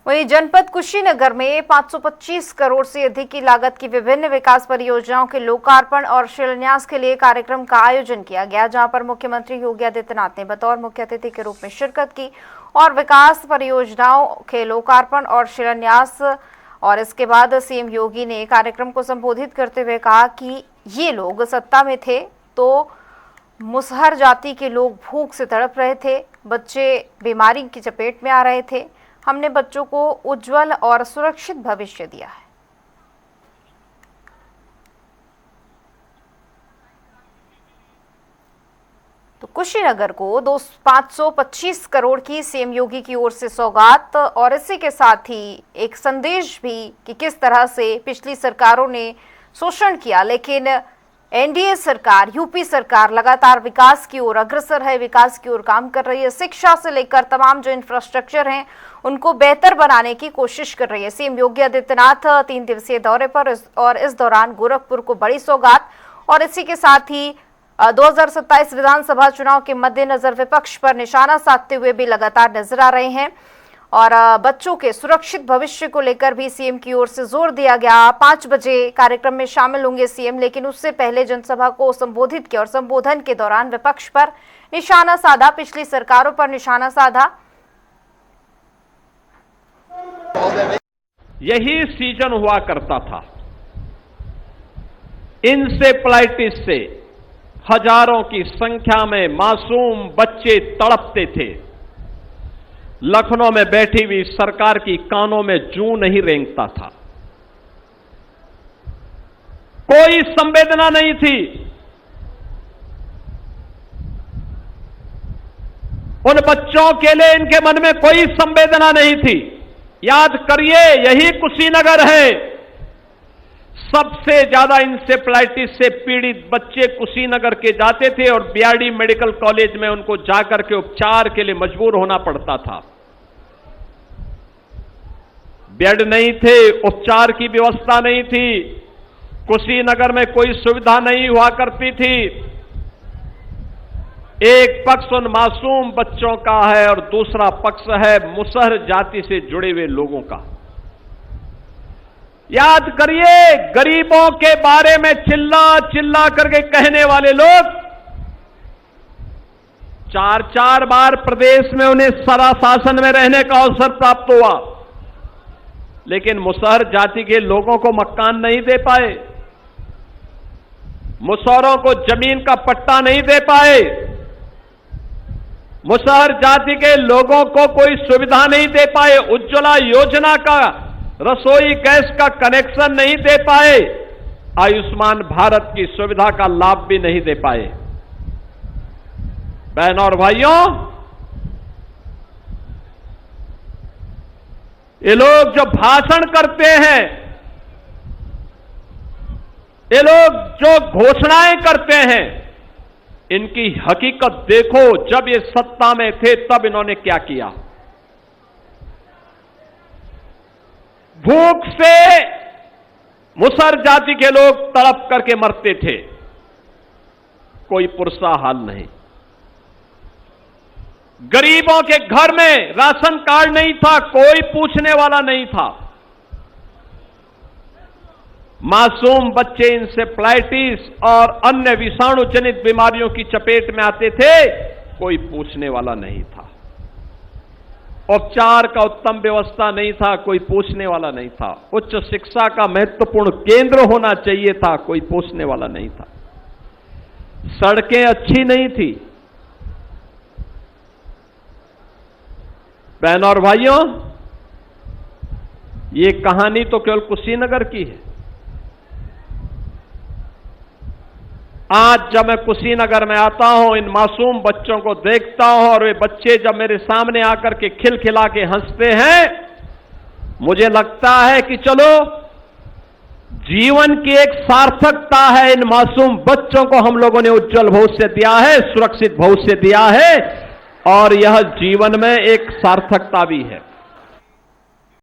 वहीं जनपद कुशीनगर में 525 करोड़ से अधिक की लागत की विभिन्न विकास परियोजनाओं के लोकार्पण और शिलान्यास के लिए कार्यक्रम का आयोजन किया गया, जहां पर मुख्यमंत्री योगी आदित्यनाथ ने बतौर मुख्य अतिथि के रूप में शिरकत की और विकास परियोजनाओं के लोकार्पण और शिलान्यास। और इसके बाद सीएम योगी ने कार्यक्रम को संबोधित करते हुए कहा कि ये लोग सत्ता में थे तो मुसहर जाति के लोग भूख से तड़प रहे थे, बच्चे बीमारी की चपेट में आ रहे थे। हमने बच्चों को उज्जवल और सुरक्षित भविष्य दिया है। तो कुशीनगर को 525 करोड़ की सीएम योगी की ओर से सौगात, और इसी के साथ ही एक संदेश भी कि किस तरह से पिछली सरकारों ने शोषण किया, लेकिन एनडीए सरकार, यूपी सरकार लगातार विकास की ओर अग्रसर है, विकास की ओर काम कर रही है। शिक्षा से लेकर तमाम जो इंफ्रास्ट्रक्चर हैं उनको बेहतर बनाने की कोशिश कर रही है। सीएम योगी आदित्यनाथ 3 दिवसीय दौरे पर और इस दौरान गोरखपुर को बड़ी सौगात, और इसी के साथ ही 2027 विधानसभा चुनाव के मद्देनजर विपक्ष पर निशाना साधते हुए भी लगातार नजर आ रहे हैं। और बच्चों के सुरक्षित भविष्य को लेकर भी सीएम की ओर से जोर दिया गया। 5 बजे कार्यक्रम में शामिल होंगे सीएम, लेकिन उससे पहले जनसभा को संबोधित किया और संबोधन के दौरान विपक्ष पर निशाना साधा, पिछली सरकारों पर निशाना साधा। यही सीजन हुआ करता था। इंसेफ्लाइटिस से हजारों की संख्या में मासूम बच्चे तड़पते थे। लखनऊ में बैठी हुई सरकार की कानों में जूं नहीं रेंगता था, कोई संवेदना नहीं थी। उन बच्चों के लिए इनके मन में कोई संवेदना नहीं थी। याद करिए, यही कुशीनगर है। सबसे ज्यादा इंसेफ्लाइटिस से पीड़ित बच्चे कुशीनगर के जाते थे और बीआरडी मेडिकल कॉलेज में उनको जाकर के उपचार के लिए मजबूर होना पड़ता था। बेड नहीं थे, उपचार की व्यवस्था नहीं थी, कुशीनगर में कोई सुविधा नहीं हुआ करती थी। एक पक्ष उन मासूम बच्चों का है और दूसरा पक्ष है मुसहर जाति से जुड़े हुए लोगों का। याद करिए, गरीबों के बारे में चिल्ला चिल्ला करके कहने वाले लोग 4-4 बार प्रदेश में उन्हें सरा शासन में रहने का अवसर प्राप्त हुआ, लेकिन मुसहर जाति के लोगों को मकान नहीं दे पाए, मुसहरों को जमीन का पट्टा नहीं दे पाए, मुसहर जाति के लोगों को कोई सुविधा नहीं दे पाए, उज्ज्वला योजना का रसोई गैस का कनेक्शन नहीं दे पाए, आयुष्मान भारत की सुविधा का लाभ भी नहीं दे पाए। बहनों और भाइयों, ये लोग जो भाषण करते हैं, ये लोग जो घोषणाएं करते हैं, इनकी हकीकत देखो। जब ये सत्ता में थे तब इन्होंने क्या किया। भूख से मुसहर जाति के लोग तड़प करके मरते थे, कोई पुरसा हाल नहीं। गरीबों के घर में राशन कार्ड नहीं था, कोई पूछने वाला नहीं था। मासूम बच्चे इंसेफ्लाइटिस और अन्य विषाणु जनित बीमारियों की चपेट में आते थे, कोई पूछने वाला नहीं था। उपचार का उत्तम व्यवस्था नहीं था, कोई पूछने वाला नहीं था। उच्च शिक्षा का महत्वपूर्ण केंद्र होना चाहिए था, कोई पूछने वाला नहीं था। सड़कें अच्छी नहीं थी। बहनों और भाइयों, ये कहानी तो केवल कुशीनगर की है। आज जब मैं कुशीनगर में आता हूं, इन मासूम बच्चों को देखता हूं और वे बच्चे जब मेरे सामने आकर के खिलखिला के हंसते हैं, मुझे लगता है कि चलो, जीवन की एक सार्थकता है। इन मासूम बच्चों को हम लोगों ने उज्जवल भविष्य दिया है, सुरक्षित भविष्य दिया है, और यह जीवन में एक सार्थकता भी है।